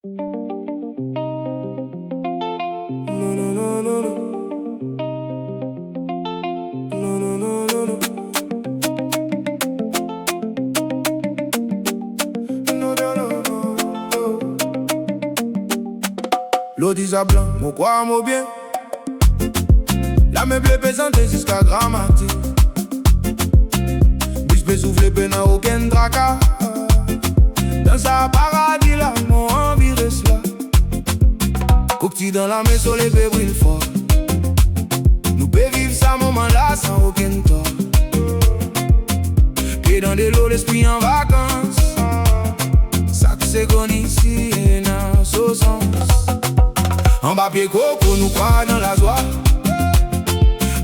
L'eau d'Isa blanc, mon quoi, mon bien. La meuble pesante jusqu'à grammatique. Biche peut souffler, peu n'a aucun tracas. Dans sa paradis là, mon envie reste là. Coquille dans la main, soleil peut briller fort. Nous peut vivre ça moment là sans aucun tort. Pieds dans de l'eau, l'esprit en vacances. Ça que c'est qu'on ici et dans ce sens. En bas pied coco, nous croit dans la joie.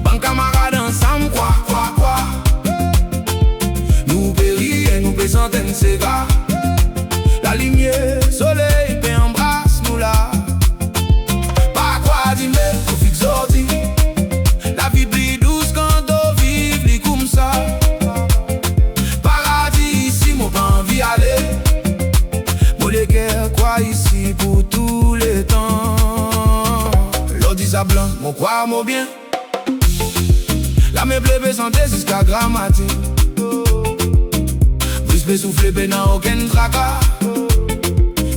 Bon camarade ensemble, quoi. Nous péris et nous plaisantons ces gars. La lumière, soleil, paix embrasse nous là. Pas quoi dire, mais fixe ordi. La vie plus douce quand on vive, les comme ça. Paradis ici, mon pas envie aller. Mon les guerres, quoi ici pour tous les temps. L'Odisa blanc, mon quoi, mon bien. La meuble pesante jusqu'à grammatique. Brise peut souffler, mais n'a aucun tracas.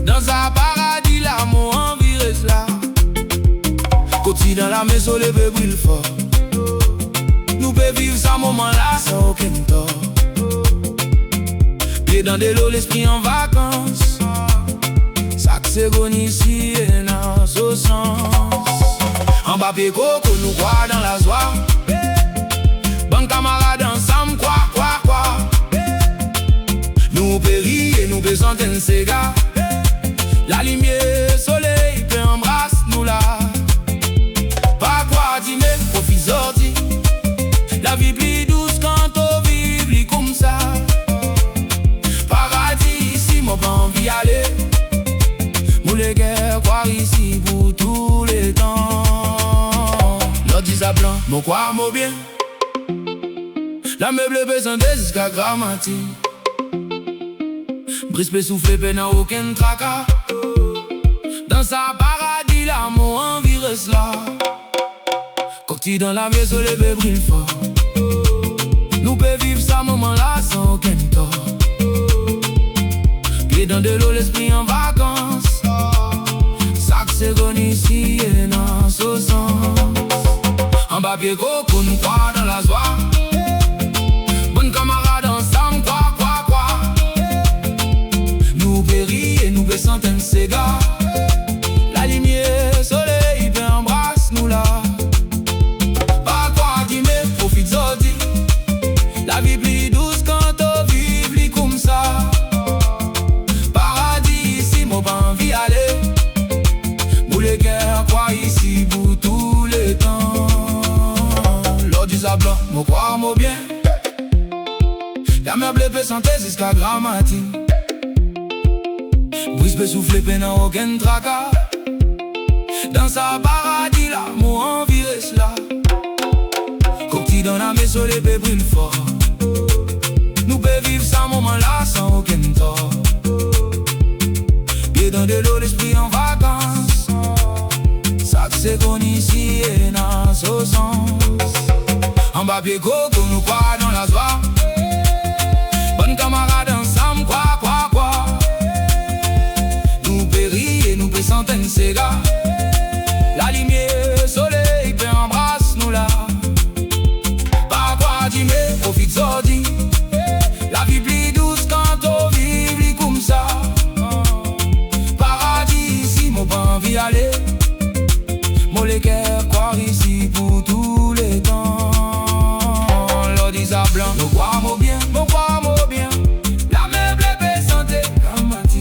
Dans un paradis là, mon envie reste là. Côté dans la main, soleil peut briller fort. Nous peut vivre ça moment là sans aucun tort. Pieds dans de l'eau, l'esprit en vacances. Ça que c'est bon ici et dans ce sens. En bas pied coco, nous croit dans la joie. Bon camarade ensemble, quoi. Nous péris et nous plaisantons ces gars. La lumière, soleil, peut embrasse nous là. Pas quoi dire, mais profite ordi. La vie plus douce quand on vive, comme ça. Paradis ici, mon pas envie aller. Mon les guerres, croire ici pour tous les temps. L'Odisa blanc, mon quoi, mon bien. La meuble pesante jusqu'à grammatique. Brise peut souffler, peu n'a aucun tracas. Dans sa paradis là, mon envie reste là. Coquille dans la vie, soleil peut briller fort. Nous peut vivre ça moment là sans aucun tort. Pieds dans de l'eau, l'esprit en vacances. Ça que c'est qu'on ici et dans ce sens. En bas pied coco, nous croit dans la joie. Bon camarade ensemble, quoi. Nous péris et nous plaisantons ces gars. La lumière, soleil, peut embrasse nous là. Pas quoi dire, mais profite ordi. La vie plus douce quand on vive, comme ça. Paradis ici, mon pas envie aller. Pour les guerres, quoi ici pour tous les temps. L'Odisa blanc, mon quoi, mon bien. La meuble peut santé jusqu'à grammatique. Brise peut souffler, peu n'a aucun tracas. Dans sa paradis là, mon envie reste là. Coquille dans la main, soleil peut briller fort. Nous peut vivre ça moment là sans aucun tort. Pieds dans de l'eau, l'esprit en vacances. Ça que c'est qu'on ici et dans ce sens. En bas pied coco, nous croit dans la joie. Bonne camarade ensemble, quoi. Nous péris et nous plaisantons ces gars. La lumière, soleil, peut embrasse nous là. Pas quoi dire, mais profite ordi. La vie plus douce quand on vive, comme ça. Paradis ici, mon pas envie aller. Mon les guerres, croire ici pour tous les temps. L'Odisa blanc, nous croit mon bien, mon croit mon bien. La meuble est santé,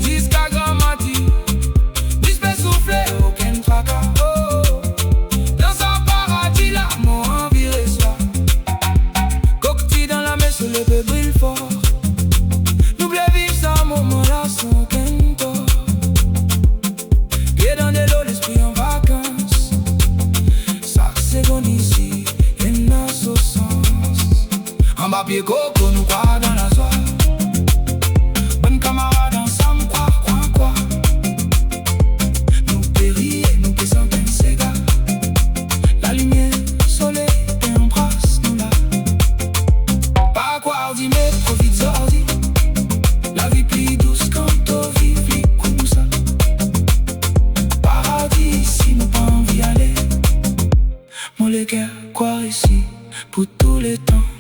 jusqu'à grammatique. Brise peut souffler, aucun tracas. Dans un paradis là, mon envie reste là. Coquille dans la main, soleil peut briller fort. Nous voulons vivre ça, moment là, sans aucun tort. Pieds dans de l'eau, l'esprit en vacances. Ça c'est qu'on ici, et dans ce sens. En bas pied coco, nous croit dans la joie. Bonne camarade ensemble, quoi. les cœurs croire ici pour tous les temps.